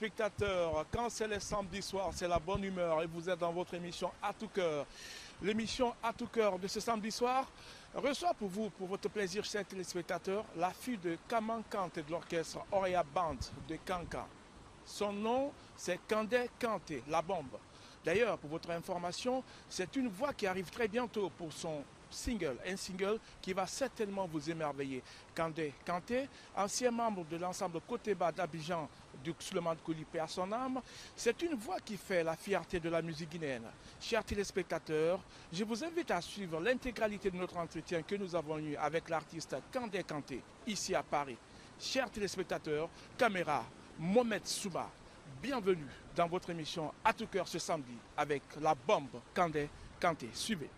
téléspectateurs, quand c'est le samedi soir, c'est la bonne humeur et vous êtes dans votre émission À tout cœur. L'émission À tout cœur de ce samedi soir reçoit pour vous, pour votre plaisir, chers téléspectateurs, la fille de Kaman Kanté de l'orchestre Oria Band de Kanka. Son nom, c'est Kandé Kanté, la bombe. D'ailleurs, pour votre information, c'est une voix qui arrive très bientôt pour son single, un single qui va certainement vous émerveiller. Kandé Kanté, ancien membre de l'ensemble Côté Bas d'Abidjan du Souleymane Coly, paix à son âme, c'est une voix qui fait la fierté de la musique guinéenne. Chers téléspectateurs, je vous invite à suivre l'intégralité de notre entretien que nous avons eu avec l'artiste Kandé Kanté, ici à Paris. Chers téléspectateurs, caméra, Mohamed Souba, bienvenue dans votre émission À tout cœur ce samedi avec la bombe Kandé Kanté. Suivez.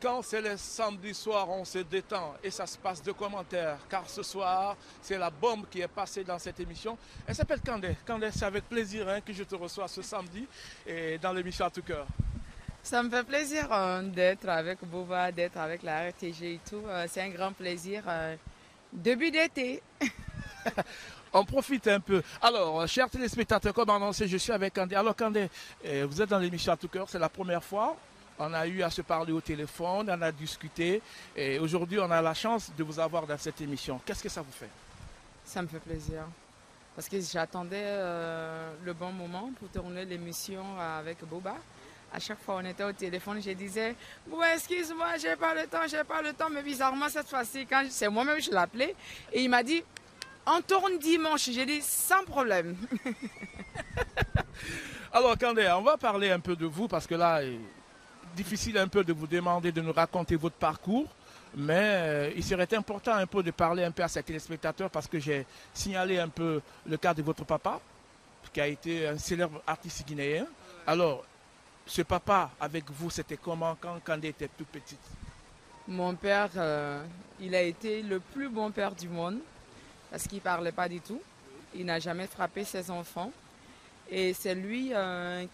Quand c'est le samedi soir, on se détend et ça se passe de commentaires. Car ce soir, c'est la bombe qui est passée dans cette émission. Elle s'appelle Kandé. Kandé, c'est avec plaisir que je te reçois ce samedi et dans l'émission À tout cœur. Ça me fait plaisir d'être avec Bouba, d'être avec la RTG et tout. C'est un grand plaisir. Début d'été. On profite un peu. Alors, chers téléspectateurs, comme annoncé, je suis avec Kandé. Alors, Kandé, vous êtes dans l'émission À tout cœur, c'est la première fois. On a eu à se parler au téléphone, on a discuté. Et aujourd'hui, on a la chance de vous avoir dans cette émission. Qu'est-ce que ça vous fait? Ça me fait plaisir. Parce que j'attendais le bon moment pour tourner l'émission avec Bouba. À chaque fois on était au téléphone, je disais « Bouba, excuse-moi, j'ai pas le temps. » Mais bizarrement, cette fois-ci, quand c'est moi-même je l'appelais, et il m'a dit « On tourne dimanche. » J'ai dit « Sans problème. » Alors, Kandé, on va parler un peu de vous parce que là, difficile un peu de vous demander de nous raconter votre parcours, mais il serait important un peu de parler un peu à ces téléspectateurs parce que j'ai signalé un peu le cas de votre papa, qui a été un célèbre artiste guinéen. Alors, ce papa, avec vous, c'était comment quand Kandé était tout petit? Mon père, il a été le plus bon père du monde parce qu'il ne parlait pas du tout. Il n'a jamais frappé ses enfants. Et c'est lui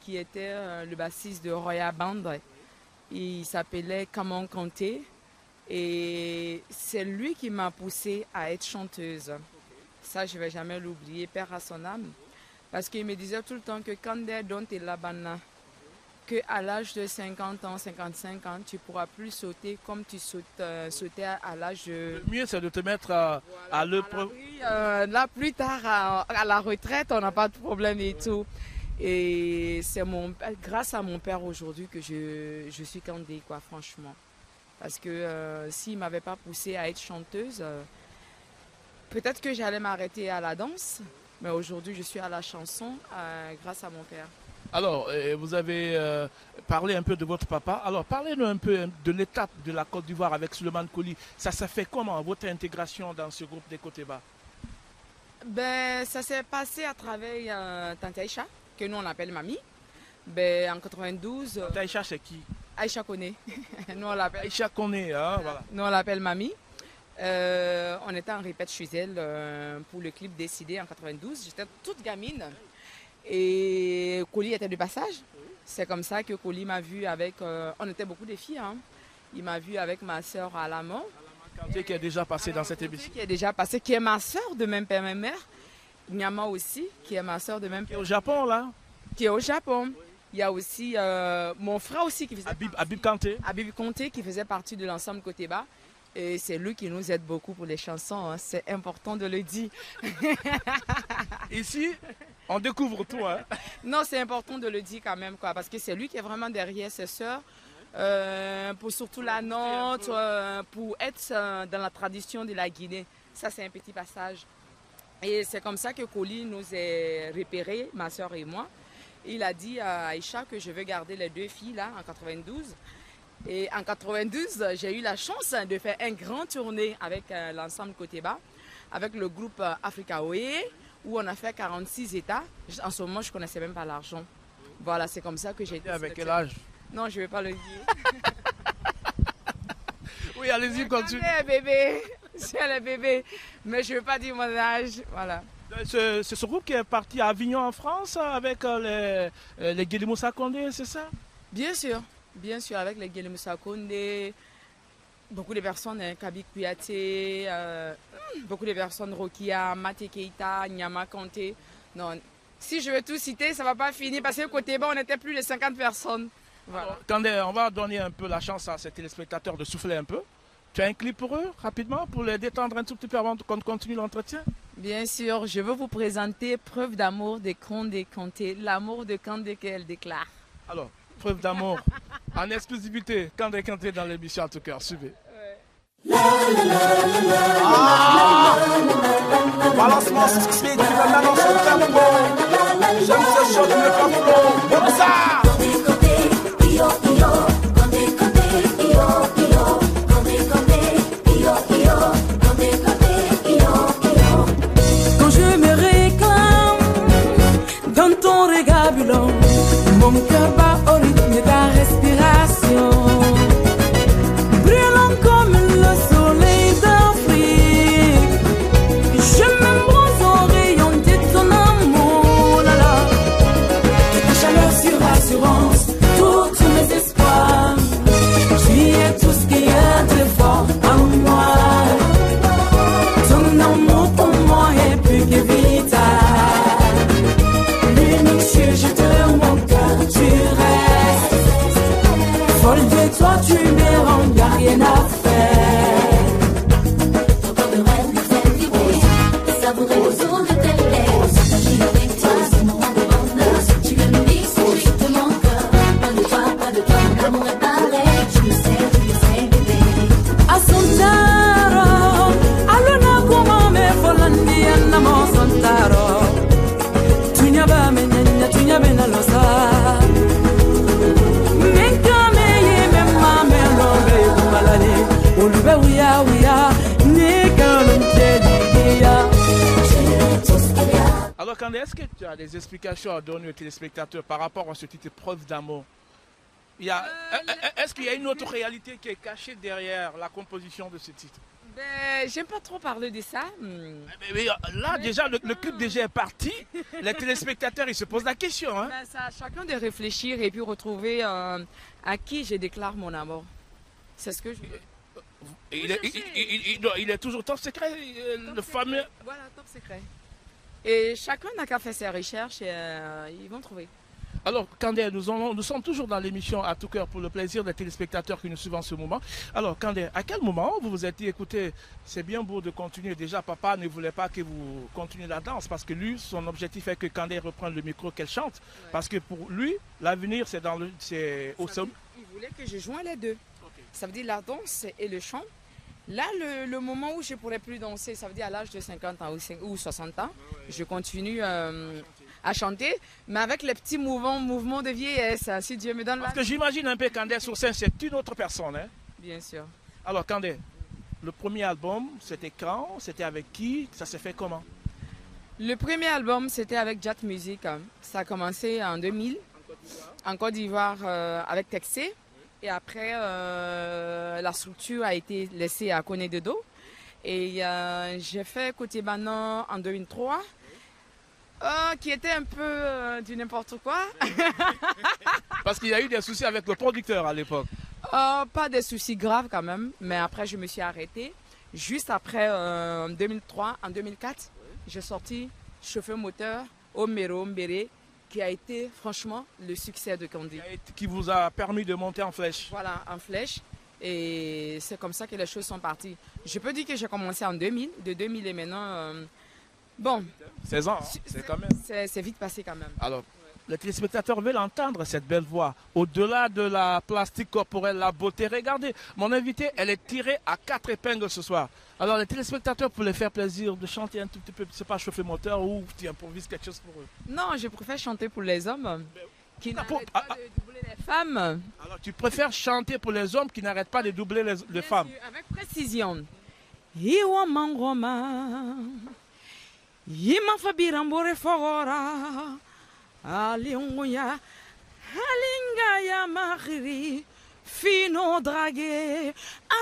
qui était le bassiste de Oria Band. Il s'appelait Kaman Kanté. Et c'est lui qui m'a poussée à être chanteuse. Ça, je ne vais jamais l'oublier, père à son âme. Parce qu'il me disait tout le temps que Kandé dont il la banna, qu'à l'âge de 50 ans, 55 ans, tu ne pourras plus sauter comme tu sautais à l'âge de... Le mieux, c'est de te mettre à l'épreuve. Là, plus tard, à la retraite, on n'a pas de problème et tout. Et c'est grâce à mon père aujourd'hui que je suis Kandé, quoi, franchement. Parce que s'il ne m'avait pas poussée à être chanteuse, peut-être que j'allais m'arrêter à la danse. Mais aujourd'hui, je suis à la chanson grâce à mon père. Alors, vous avez parlé un peu de votre papa. Alors, parlez-nous un peu de l'étape de la Côte d'Ivoire avec Souleymane Coly. Ça s'est fait comment, votre intégration dans ce groupe des Côté Bas? Ben, ça s'est passé à travers Tante Aïcha, que nous on appelle Mamie. Ben, en 92... Tante Aïcha, c'est qui? Aïcha Koné. Nous on l'appelle... Aïcha Koné, hein, voilà. Nous on l'appelle Mamie. On était en répète chez elle pour le clip Décidé en 92. J'étais toute gamine. Et Coly était de passage. C'est comme ça que Coly m'a vu avec... on était beaucoup de filles. Hein. Il m'a vu avec ma soeur à la main. Kanté qui est déjà passé dans cette émission. Qui est déjà passé, qui est ma soeur de même père, même mère. Nyama aussi, qui est ma soeur de même Qui est père. au Japon, là. Qui est au Japon. Il y a aussi mon frère aussi qui faisait Habib Kanté. Habib Conté qui faisait partie de l'ensemble Côté Bas. Et c'est lui qui nous aide beaucoup pour les chansons, hein. C'est important de le dire. Ici, on découvre tout. Hein. Non, c'est important de le dire quand même, quoi, parce que c'est lui qui est vraiment derrière ses sœurs, pour surtout la nôtre, pour être dans la tradition de la Guinée. Ça, c'est un petit passage. Et c'est comme ça que Koli nous a repérés, ma soeur et moi. Il a dit à Aïcha que je veux garder les deux filles là en 92. Et en 92, j'ai eu la chance de faire un grand tournée avec l'ensemble Côté Bas, avec le groupe Africa Oye, où on a fait 46 États. En ce moment, je ne connaissais même pas l'argent. Voilà, c'est comme ça que j'ai été. Avec quel âge? Non, je ne vais pas le dire. Oui, allez-y, continue. C'est un bébé, c'est un bébé, mais je ne veux pas dire mon âge. Voilà. C'est ce groupe qui est parti à Avignon en France avec les Guélimou Sakondé, c'est ça? Bien sûr, avec les Guélimou Sakondé, beaucoup de personnes, Kabi Kouyaté, beaucoup de personnes, Rokia, Maté Keita, Nyama Kanté. Non, si je veux tout citer, ça ne va pas finir parce que côté bas, on était plus de 50 personnes. Voilà. Alors, Kandé, on va donner un peu la chance à ces téléspectateurs de souffler un peu. Tu as un clip pour eux, rapidement, pour les détendre un tout petit peu avant qu'on continue l'entretien? Bien sûr, je veux vous présenter Preuve d'amour de Kandé Kanté, l'amour de Kandé qu'elle déclare. Alors, Preuve d'amour, en exclusivité, Kandé Kanté dans l'émission En Tout Cœur, suivez. Balancement speed, tu me mets dans ce tempo. J'aime ce show, tu me fais flow. Comme ça. Quand je me réclame dans ton regard brûlant, mon cœur bat au rythme de ta respiration. Brûlant comme le soleil d'Afrique, je m'embrase au rayon de ton amour. Là, là. De ta chaleur sur assurance, tous mes espoirs. Tu es tout ce qu'il y a de fort en moi. Ton amour pour moi est plus que vital. L'unique sujet de mon cœur, tu restes. Folle de toi, tu me rends, y'a rien à faire. Ton corps de rêve me fait vibrer, savourer le son de tes lèvres. Partager avec toi, c'est mon bonheur. Tu es l'unique sujet de mon cœur. Pas de toi, mon amour est pareil. Tu le sais, bébé. Asuntaro, aluna kuma me folandi anamo santaro. Tunya ba menenya, tunya bena losa. Menkame ye memma me lobe kumalani. Ulube uya, nikanum teliya. Alors, Kandé, est-ce que tu as des explications à donner aux téléspectateurs par rapport à ce titre Preuve d'amour? Est-ce qu'il y a une autre réalité qui est cachée derrière la composition de ce titre? Ben, j'aime pas trop parler de ça. Mais là, déjà, le clip déjà est parti. Les téléspectateurs, ils se posent la question. Hein? Ben, c'est à chacun de réfléchir et puis retrouver à qui je déclare mon amour. C'est ce que je veux. Il est toujours top secret, le fameux... Voilà, top secret. Et chacun n'a qu'à faire ses recherches et ils vont trouver. Alors, Kandé, nous sommes toujours dans l'émission À Tout Cœur pour le plaisir des téléspectateurs qui nous suivent en ce moment. Alors, Kandé, à quel moment vous vous êtes dit, écoutez, c'est bien beau de continuer. Déjà, papa ne voulait pas que vous continuiez la danse parce que lui, son objectif est que Kandé reprenne le micro, qu'elle chante. Ouais. Parce que pour lui, l'avenir, c'est au sommet. Il voulait que je joigne les deux. Okay. Ça veut dire la danse et le chant. Là, le moment où je ne pourrais plus danser, ça veut dire à l'âge de 50 ans ou 60 ans, je continue à chanter, mais avec les petits mouvements de vieillesse, si Dieu me donne la... Parce que j'imagine un peu Kandé sur scène, c'est une autre personne. Hein? Bien sûr. Alors Kandé, le premier album, c'était quand? C'était avec qui? Ça s'est fait comment? Le premier album, c'était avec Jat Music. Ça a commencé en 2000, en Côte d'Ivoire, avec Texé. Et après, la structure a été laissée à Koné Dodo. Et j'ai fait Côté Banan en 2003, qui était un peu du n'importe quoi. Parce qu'il y a eu des soucis avec le producteur à l'époque. Pas des soucis graves quand même, mais après je me suis arrêtée. Juste après, en 2003, en 2004, j'ai sorti Chauffeur moteur, Omero Mbere, qui a été franchement le succès de Kandé. Qui vous a permis de monter en flèche. Voilà, en flèche. Et c'est comme ça que les choses sont parties. Je peux dire que j'ai commencé en 2000, de 2000 et maintenant, bon. 16 ans, hein, c'est quand même. C'est vite passé quand même. Alors, les téléspectateurs veulent entendre cette belle voix. Au-delà de la plastique corporelle, la beauté, regardez, mon invité, elle est tirée à 4 épingles ce soir. Alors, les téléspectateurs, pour les faire plaisir, de chanter un tout petit peu, c'est pas chauffer moteur ou tu improvises quelque chose pour eux. Non, je préfère chanter pour les hommes qui n'arrêtent ah, pas de doubler les femmes. Alors, tu préfères chanter pour les hommes qui n'arrêtent pas de doubler les femmes. Sûr, avec précision. Iwa mangoma, ima fabirambore fogora, aliunguya, alingaya mahiri, fino dragé,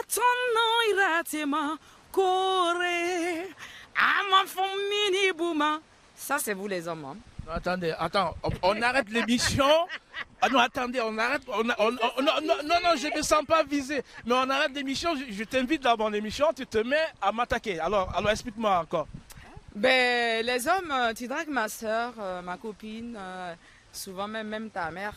attendant iratema, kore, ama fomini bouma. Ça c'est vous les hommes. Hein? Attendez, on arrête l'émission. Ah non, attendez, on arrête. Non, je ne me sens pas visé. Mais on arrête l'émission. Je t'invite dans mon émission. Tu te mets à m'attaquer. Alors explique-moi encore. Ben, les hommes, tu dragues ma soeur, ma copine, souvent même ta mère.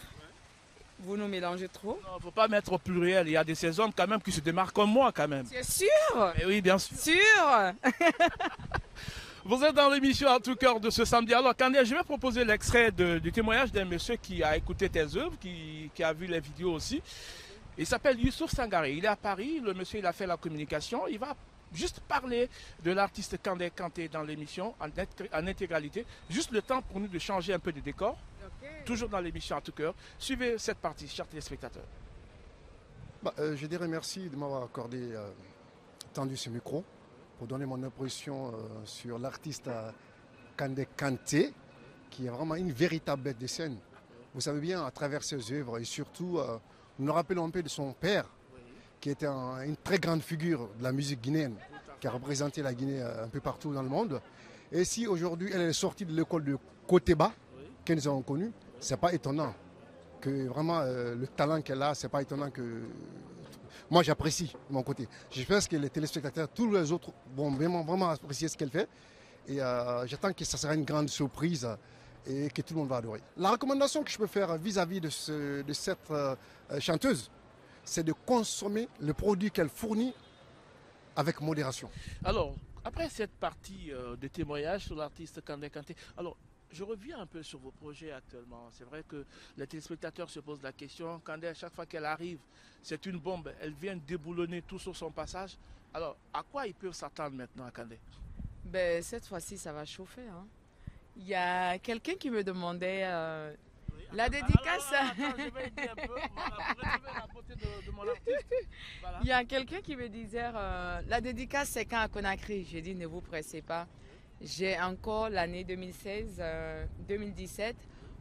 Vous nous mélangez trop. Il ne faut pas mettre au pluriel. Il y a ces hommes quand même qui se démarquent comme moi quand même. C'est sûr. Mais oui, bien sûr. Sûr. Vous êtes dans l'émission à tout cœur de ce samedi. Alors, Kandé, je vais proposer l'extrait du témoignage d'un monsieur qui a écouté tes œuvres, qui a vu les vidéos aussi. Il s'appelle Youssouf Sangaré. Il est à Paris. Le monsieur, il a fait la communication. Il va juste parler de l'artiste Kandé Kanté dans l'émission en intégralité. Juste le temps pour nous de changer un peu de décor. Okay. Toujours dans l'émission à tout cœur. Suivez cette partie, chers téléspectateurs. Je dirais merci de m'avoir accordé tendu ce micro pour donner mon impression sur l'artiste Kandé Kanté, qui est vraiment une véritable bête de scène. Vous savez bien, à travers ses œuvres, et surtout, nous nous rappelons un peu de son père, qui était une très grande figure de la musique guinéenne, qui a représenté la Guinée un peu partout dans le monde. Et si aujourd'hui elle est sortie de l'école de Koteba, que nous avons connue, ce n'est pas étonnant que vraiment le talent qu'elle a, ce n'est pas étonnant que... Moi, j'apprécie de mon côté. J'espère que les téléspectateurs, tous les autres, vont vraiment apprécier ce qu'elle fait. Et j'attends que ça sera une grande surprise et que tout le monde va adorer. La recommandation que je peux faire vis-à-vis de cette chanteuse, c'est de consommer le produit qu'elle fournit avec modération. Alors, après cette partie de témoignage sur l'artiste Kandé Kanté, alors, je reviens un peu sur vos projets actuellement. C'est vrai que les téléspectateurs se posent la question. Kandé, à chaque fois qu'elle arrive, c'est une bombe. Elle vient déboulonner tout sur son passage. Alors, à quoi ils peuvent s'attendre maintenant à Kandé? Ben, cette fois-ci, ça va chauffer. Hein. Il y a quelqu'un qui me demandait la dédicace. Attends, je vais aider un peu. Voilà, pour retrouver la beauté de mon artiste. Voilà. Il y a quelqu'un qui me disait la dédicace, c'est quand à Conakry. J'ai dit, ne vous pressez pas. J'ai encore l'année 2016-2017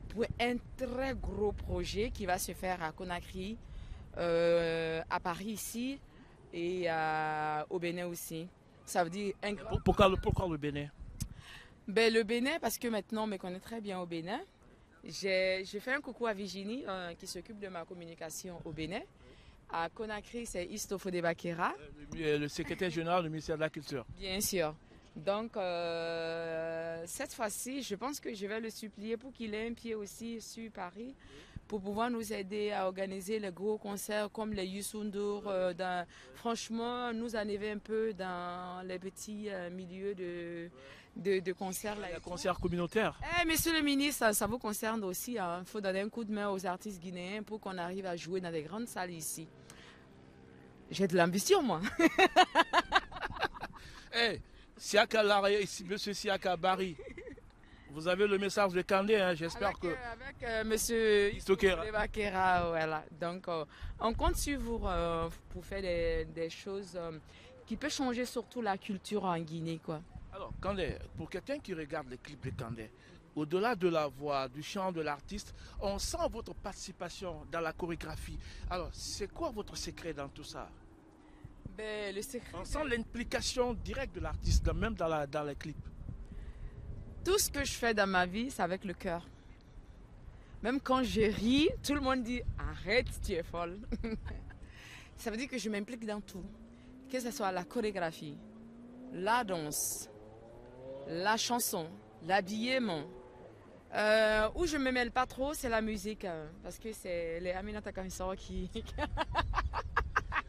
pour un très gros projet qui va se faire à Conakry, à Paris ici et au Bénin aussi. Ça veut dire pourquoi le Bénin? Ben, le Bénin, parce que maintenant on me connaît très bien au Bénin. J'ai fait un coucou à Virginie qui s'occupe de ma communication au Bénin. À Conakry, c'est Istofo de Bakera. Le secrétaire général du ministère de la Culture. Bien sûr. Donc, cette fois-ci, je pense que je vais le supplier pour qu'il ait un pied aussi sur Paris, pour pouvoir nous aider à organiser les gros concerts comme les Youssou N'Dour. Franchement, nous enlever un peu dans les petits milieux de concerts. Les concerts communautaires. Monsieur le ministre, ça vous concerne aussi. Il faut donner un coup de main aux artistes guinéens pour qu'on arrive à jouer dans des grandes salles ici. J'ai de l'ambition, moi. Hey. Siaka Laré, monsieur Siaka Barry, vous avez le message de Kandé, hein, j'espère que... Avec monsieur Bakera, voilà. Donc, on compte sur vous pour faire des choses qui peuvent changer surtout la culture en Guinée, quoi. Alors, Kandé, pour quelqu'un qui regarde les clips de Kandé, au-delà de la voix, du chant de l'artiste, on sent votre participation dans la chorégraphie. Alors, c'est quoi votre secret dans tout ça? Ben, le secret... On sent l'implication directe de l'artiste, même dans les clips. Tout ce que je fais dans ma vie, c'est avec le cœur. Même quand je ris, tout le monde dit « Arrête, tu es folle ». Ça veut dire que je m'implique dans tout. que ce soit la chorégraphie, la danse, la chanson, l'habillement. Où je ne me mêle pas trop, c'est la musique, parce que c'est les Aminata Kamisoro qui...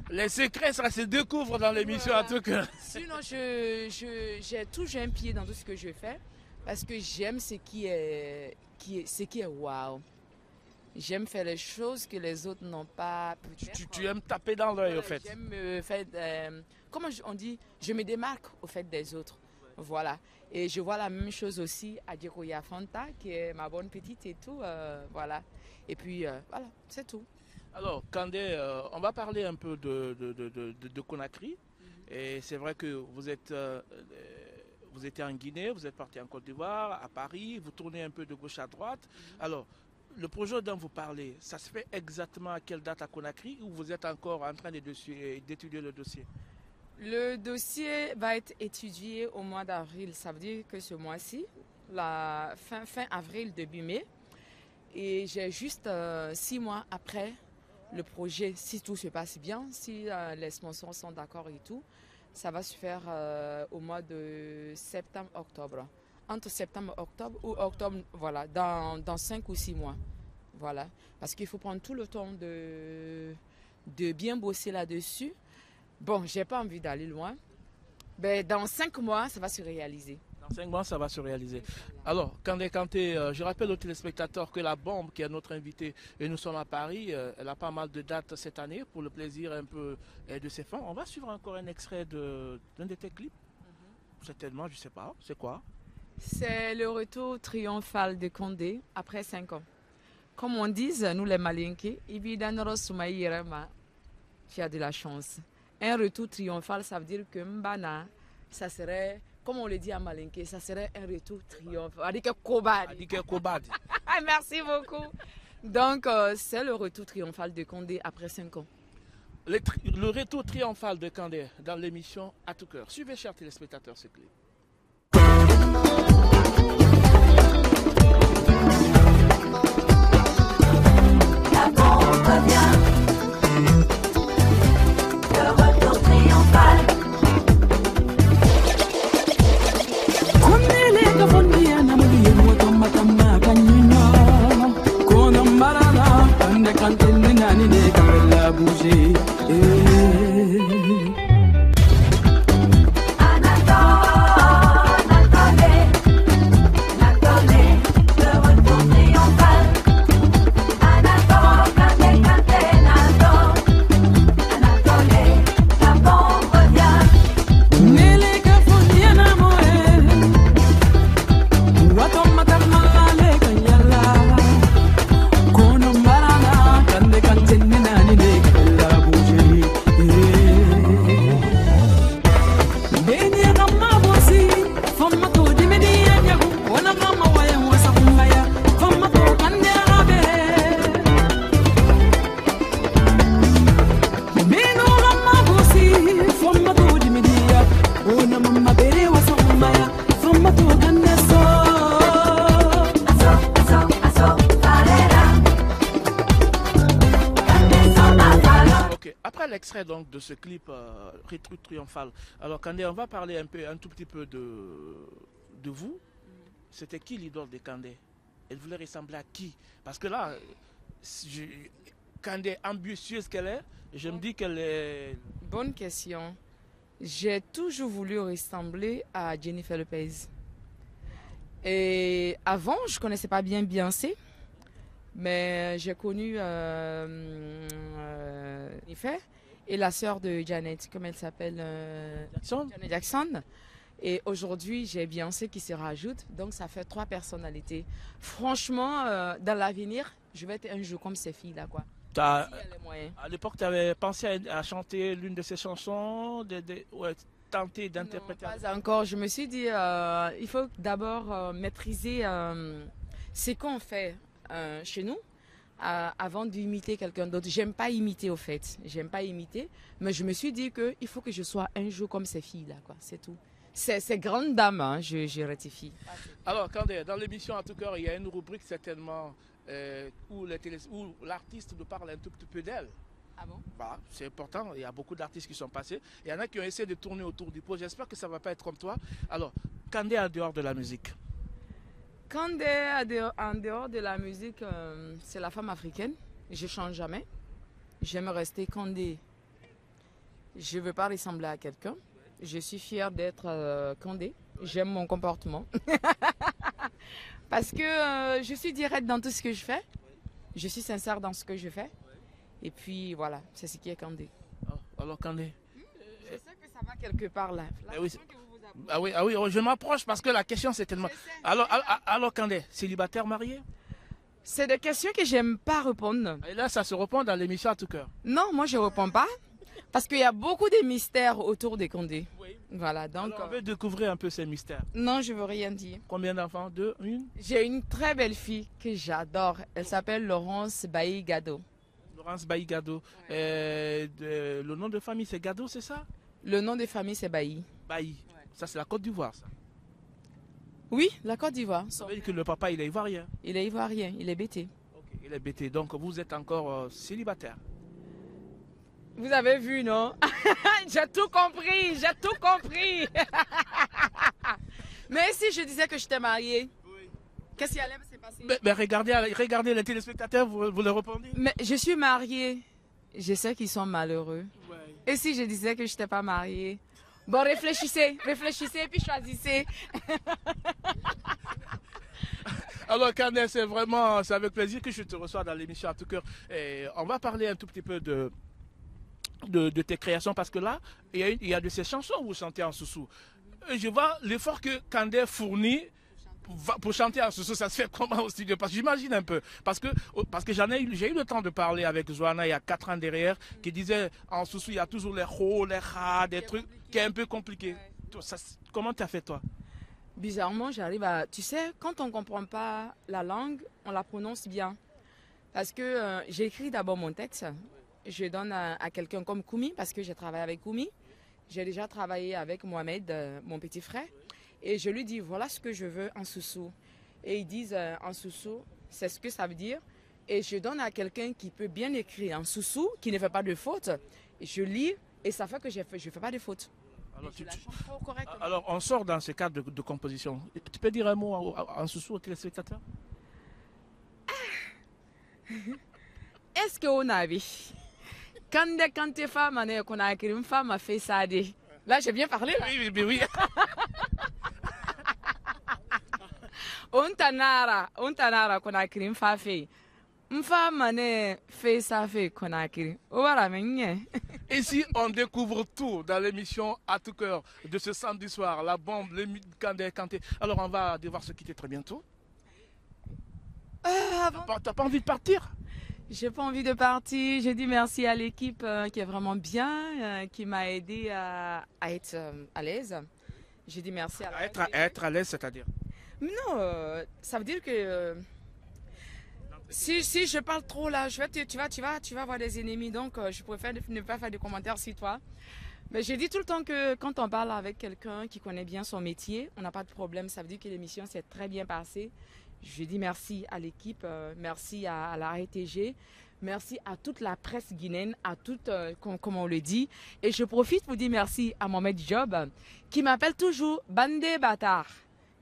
Les secrets, ça se découvre dans l'émission Voilà. en tout cas. Sinon, j'ai toujours un pied dans tout ce que je fais, parce que j'aime ce qui est wow. J'aime faire les choses que les autres n'ont pas pu faire. Tu aimes taper dans l'œil Voilà, au fait. J'aime me faire, comment on dit, je me démarque au fait des autres. Voilà. Et je vois la même chose aussi à Djekoya Fanta, qui est ma bonne petite et tout. Voilà. Et puis, voilà, c'est tout. Alors, Kandé, on va parler un peu de Conakry. Et c'est vrai que vous étiez en Guinée, vous êtes parti en Côte d'Ivoire, à Paris, vous tournez un peu de gauche à droite. Alors, le projet dont vous parlez, ça se fait exactement à quelle date à Conakry ou vous êtes encore en train d'étudier le dossier? Le dossier va être étudié au mois d'avril. Ça veut dire que ce mois-ci, la fin avril, début mai. Et j'ai juste 6 mois après le projet, si tout se passe bien, si les sponsors sont d'accord et tout, ça va se faire au mois de septembre-octobre. Entre septembre et octobre ou octobre, voilà, dans 5 ou 6 mois. Voilà. Parce qu'il faut prendre tout le temps de bien bosser là-dessus. Bon, j'ai pas envie d'aller loin. Mais dans 5 mois, ça va se réaliser. Dans 5 mois, ça va se réaliser. Alors, Kandé Kanté, je rappelle aux téléspectateurs que la Bombe, qui est notre invitée, et nous sommes à Paris, elle a pas mal de dates cette année pour le plaisir un peu de ses fans. On va suivre encore un extrait d'un de tes clips. Certainement, je sais pas. C'est quoi? C'est le retour triomphal de Condé après 5 ans. Comme on dit, nous les Malinké, tu as de la chance. Un retour triomphal, ça veut dire que Mbana, ça serait, comme on le dit à Malinké, ça serait un retour triomphal. Adike Kobadi. Adike Kobadi. Merci beaucoup. Donc, c'est le retour triomphal de Condé après 5 ans. Le retour triomphal de Kandé dans l'émission À tout cœur. Suivez, chers téléspectateurs, ce clip. La bombe revient, le retour triomphal. Extrait donc de ce clip Retour triomphal. Alors Kandé, on va parler un tout petit peu de vous. C'était qui l'idole de Kandé? Elle voulait ressembler à qui? Parce que là, Kandé, ambitieuse qu'elle est, je me dis qu'elle est... Bonne question. J'ai toujours voulu ressembler à Jennifer Lopez. Et avant, je ne connaissais pas bien Beyoncé. Mais j'ai connu Jennifer et la sœur de Janet, comme elle s'appelle, Janet Jackson. Et aujourd'hui, j'ai Beyoncé qui se rajoute, donc ça fait 3 personnalités. Franchement, dans l'avenir, je vais être un jour comme ces filles-là, quoi. À l'époque, tu avais pensé à chanter l'une de ces chansons, tenter d'interpréter? Non, pas encore. Je me suis dit, il faut d'abord maîtriser ce qu'on fait chez nous. Avant d'imiter quelqu'un d'autre. J'aime pas imiter au fait. J'aime pas imiter. Mais je me suis dit qu'il faut que je sois un jour comme ces filles-là, quoi. C'est tout. C'est grande dame, hein, je rectifie. Alors, Kandé, dans l'émission À tout cœur, il y a une rubrique certainement où l'artiste nous parle un tout petit peu d'elle. Ah bon? Voilà, c'est important. Il y a beaucoup d'artistes qui sont passés. Il y en a qui ont essayé de tourner autour du pot. J'espère que ça ne va pas être comme toi. Alors, Kandé en dehors de la musique. Kandé, en dehors de la musique, c'est la femme africaine. Je ne change jamais. J'aime rester Kandé. Je ne veux pas ressembler à quelqu'un. Je suis fière d'être Kandé. J'aime mon comportement. Parce que je suis directe dans tout ce que je fais. Je suis sincère dans ce que je fais. Et puis voilà, c'est ce qui est Kandé. Oh, alors Kandé. Je sais que ça va quelque part là. Eh oui, ah oui, je m'approche parce que la question c'est tellement... Alors Kandé, célibataire, marié? C'est des questions que j'aime pas répondre. Et là, ça se répond dans l'émission À tout cœur. Non, moi je réponds pas. Parce qu'il y a beaucoup de mystères autour des Kandé. Oui. Voilà, donc... Alors, on veut découvrir un peu ces mystères. Non, je veux rien dire. Combien d'enfants? 2, 1? J'ai une très belle fille que j'adore. Elle s'appelle Laurence Bailly Gado. Laurence Bailly Gado. Le nom de famille c'est Gado, c'est ça? Le nom de famille c'est Bailly. Bailly. Ça c'est la Côte d'Ivoire, ça. Oui, la Côte d'Ivoire. Ça veut dire que le papa il est ivoirien. Il est ivoirien, il est bêté. Ok, il est bêté. Donc vous êtes encore célibataire. Vous avez vu, non? J'ai tout compris, j'ai tout compris. Mais si je disais que j'étais mariée, qu'est-ce qui allait se passer? Mais regardez les téléspectateurs, vous leur répondez. Mais je suis mariée. Je sais qu'ils sont malheureux. Ouais. Et si je disais que je n'étais pas mariée? Bon, réfléchissez et puis choisissez. Alors Kandé, c'est avec plaisir que je te reçois dans l'émission À tout cœur. Et on va parler un tout petit peu de tes créations parce que là, il y a de ces chansons où vous chantez en soussou. Je vois l'effort que Kandé fournit pour chanter en soussou. Ça se fait comment au studio? Parce que j'imagine un peu. Parce que j'ai eu le temps de parler avec Johanna il y a 4 ans derrière, qui disait en soussou, il y a toujours les ho, les ha, des trucs qui est un peu compliqué. Comment tu as fait toi? Bizarrement, j'arrive à... Tu sais, quand on ne comprend pas la langue, on la prononce bien. Parce que j'écris d'abord mon texte. Je donne à quelqu'un comme Koumi, parce que j'ai travaillé avec Koumi. J'ai déjà travaillé avec Mohamed, mon petit frère. Et je lui dis, voilà ce que je veux en soussou. Et ils disent en soussou, c'est ce que ça veut dire. Et je donne à quelqu'un qui peut bien écrire en soussou, qui ne fait pas de faute. Et je lis, et ça fait que je ne fais pas de faute. Alors, on sort dans ce cadre de composition. Tu peux dire un mot en soussou aux téléspectateurs? Est-ce qu'on a vu? Quand tu es femme, qu'on a écrit une femme a fait ça. Là, j'ai bien parlé. Là. Oui. On tanara qu'on a écrit une femme fait. Une femme a fait ça fait qu'on a écrit. Voilà, mais Ici, on découvre tout dans l'émission À tout cœur de ce samedi soir. La bombe, les Kandé. Alors, on va devoir se quitter très bientôt. T'as pas envie de partir? J'ai pas envie de partir. Je dis merci à l'équipe qui est vraiment bien, qui m'a aidé à être à l'aise. Je dis merci à être à l'aise, c'est-à-dire? Non, ça veut dire que si je parle trop là, tu vas avoir des ennemis. Donc, je préfère ne pas faire de commentaires sur toi. Mais je dis tout le temps que quand on parle avec quelqu'un qui connaît bien son métier, on n'a pas de problème. Ça veut dire que l'émission s'est très bien passée. Je dis merci à l'équipe, merci à la RTG, merci à toute la presse guinéenne, à toute, comme on le dit. Et je profite pour dire merci à Mohamed Job, qui m'appelle toujours Bandé Bâtard.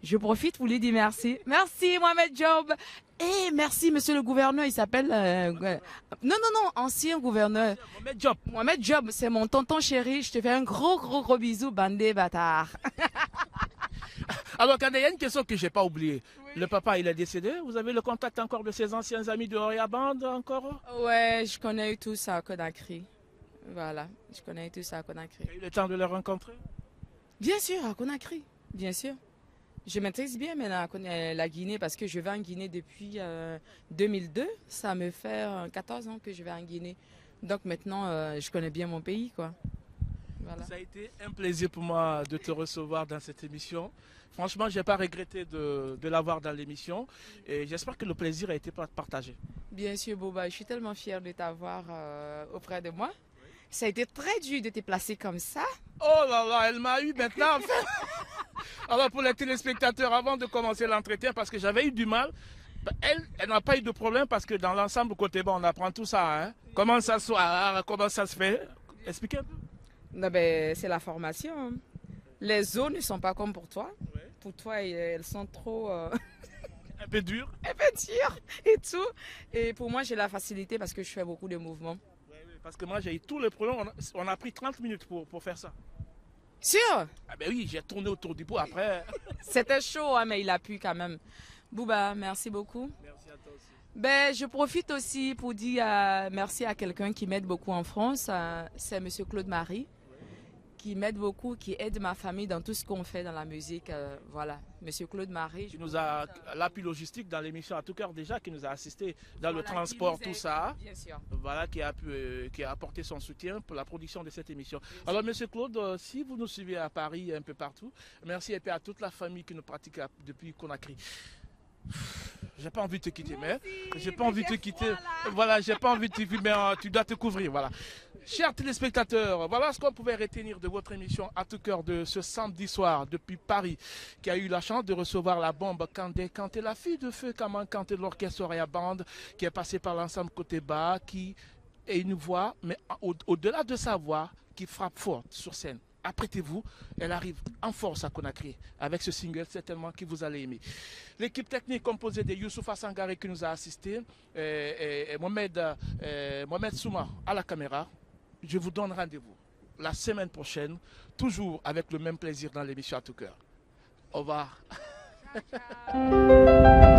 Je profite pour lui dire merci. Merci Mohamed Job. Et merci monsieur le gouverneur, il s'appelle... Non, ancien gouverneur. Mohamed Job. Mohamed Job, c'est mon tonton chéri. Je te fais un gros bisou, Bandé Bâtard. Alors, Kandé, il y a une question que je n'ai pas oubliée. Oui. Le papa, il est décédé. Vous avez le contact encore de ses anciens amis de Oria Band encore? Ouais, je connais tout ça à Conakry. Voilà, je connais tout ça à Conakry. Tu as eu le temps de le rencontrer? Bien sûr, à Conakry, bien sûr. Je maîtrise bien maintenant la Guinée parce que je vais en Guinée depuis 2002. Ça me fait 14 ans que je vais en Guinée. Donc maintenant, je connais bien mon pays, quoi. Voilà. Ça a été un plaisir pour moi de te recevoir dans cette émission. Franchement, je n'ai pas regretté de l'avoir dans l'émission et j'espère que le plaisir a été partagé. Bien sûr, Boba, je suis tellement fière de t'avoir auprès de moi. Ça a été très dur de te placer comme ça. Oh là là, elle m'a eu maintenant. Alors pour les téléspectateurs, avant de commencer l'entretien, parce que j'avais eu du mal, Elle n'a pas eu de problème parce que dans l'ensemble, côté bas, on apprend tout ça. Hein. Comment ça se fait? Expliquez un peu. Non, ben, c'est la formation. Hein. Les eaux ne sont pas comme pour toi. Ouais. Pour toi, elles sont trop... Un peu dur. un peu dures et tout. Et pour moi, j'ai la facilité parce que je fais beaucoup de mouvements. Ouais, parce que moi, j'ai eu tous les problèmes. On a pris 30 minutes pour faire ça. Sûr? Ah ben oui, j'ai tourné autour du pot après. C'était chaud, hein, mais il a pu quand même. Bouba, merci beaucoup. Merci à toi aussi. Ben, je profite aussi pour dire merci à quelqu'un qui m'aide beaucoup en France. C'est M. Claude Marie, qui m'aide beaucoup, qui aide ma famille dans tout ce qu'on fait dans la musique. Voilà, M. Claude Marie. Qui nous a l'appui logistique dans l'émission à tout cœur déjà, qui nous a assisté dans le transport, tout ça. Bien sûr. Voilà, qui a apporté son soutien pour la production de cette émission. Alors, Monsieur Claude, si vous nous suivez à Paris et un peu partout, merci et puis à toute la famille qui nous pratique depuis Conakry. J'ai pas envie de te quitter, mais j'ai pas envie de te quitter. Voilà, j'ai pas envie de te quitter, mais tu dois te couvrir. Voilà. Chers téléspectateurs, voilà ce qu'on pouvait retenir de votre émission à tout cœur de ce samedi soir depuis Paris, qui a eu la chance de recevoir la bombe Kandé Kanté, la fille de feu Kaman Kanté de l'orchestre Oria Band, qui est passée par l'ensemble côté bas, qui est une voix, mais au-delà de sa voix, qui frappe fort sur scène. Apprêtez-vous, elle arrive en force à Conakry avec ce single certainement que vous allez aimer. L'équipe technique composée de Youssoufa Sangare qui nous a assisté, et Mohamed Souma à la caméra. Je vous donne rendez-vous la semaine prochaine, toujours avec le même plaisir dans l'émission à tout cœur. Au revoir. Ciao, ciao.